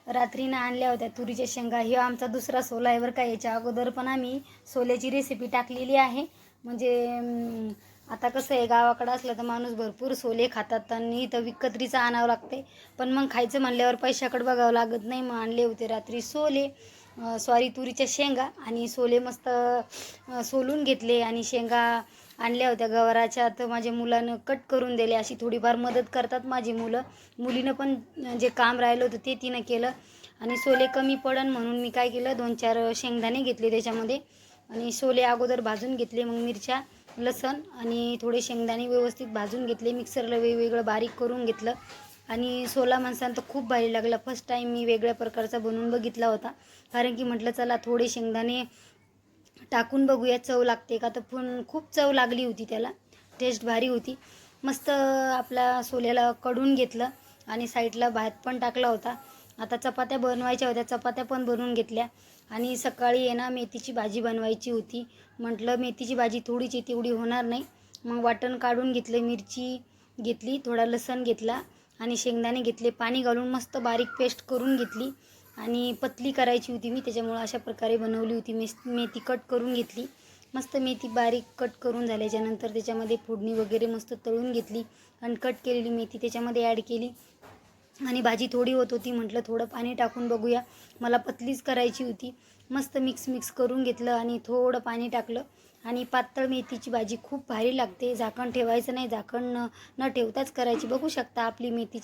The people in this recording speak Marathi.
रात्रीनं आणल्या होत्या तुरीच्या शेंगा. हे आमचा दुसरा सोला आहे बरं का. याच्या अगोदर पण आम्ही सोल्याची रेसिपी टाकलेली आहे. म्हणजे आता कसं आहे, गावाकडं असलं तर माणूस भरपूर सोले खातात आणि इथं विकत्रीचं आणावं लागते. पण मग खायचं म्हणल्यावर पैशाकडे बघावं लागत नाही. मग आणले होते रात्री सोले, सॉरी तुरीच्या शेंगा आणि सोले मस्त सोलून घेतले. आणि शेंगा आणल्या होत्या गवाराच्या, तर माझ्या मुलानं कट करून दिले. अशी थोडीफार मदत करतात माझी मुलं. मुलीनं पण जे काम राहिलं होतं ते तिनं केलं. आणि सोले कमी पडन म्हणून मी काय केलं, 2-4 शेंगदाणे घेतले त्याच्यामध्ये आणि सोले अगोदर भाजून घेतले. मग मिरच्या, लसण आणि थोडे शेंगदाणे व्यवस्थित भाजून घेतले. मिक्सरला वेगवेगळं बारीक करून घेतलं. आणि सोला माणसानं तर खूप भारी लागला. फर्स्ट टाईम मी वेगळ्या प्रकारचा बनवून बघितला होता. कारण की म्हटलं चला थोडे शेंगदाणे टाकून बघूया चव लागते का. तर पण खूप चव लागली होती त्याला, टेस्ट भारी होती. मस्त आपल्या सोल्याला कढून घेतलं आणि साईडला भात पण टाकला होता. आता चपात्या बनवायच्या होत्या, चपात्या पण बनवून घेतल्या. आणि सकाळी आहे ना मेथीची भाजी बनवायची होती. म्हटलं मेथीची भाजी थोडीची तेवढी होणार नाही. मग वाटण काढून घेतले, मिरची घेतली, थोडा लसण घेतला आणि शेंगदाणे घेतले. पाणी घालून मस्त बारीक पेस्ट करून घेतली. आणि पतली करायची होती मी, त्याच्यामुळं अशा प्रकारे बनवली होती. मेथी कट करून घेतली. मस्त मेथी बारीक कट करून झाल्याच्यानंतर त्याच्यामध्ये फोडणी वगैरे मस्त तळून घेतली. आणि कट केलेली मेथी त्याच्यामध्ये ॲड केली. आणि भाजी थोडी होत होती, म्हटलं थोडं पाणी टाकून बघूया. मला पतलीच करायची होती. मस्त मिक्स करून घेतलं आणि थोडं पाणी टाकलं. आणि पातळ मेथीची भाजी खूप भारी लागते. झाकण ठेवायचं नाही, झाकण न ठेवताच करायची. बघू शकता आपली मेथीची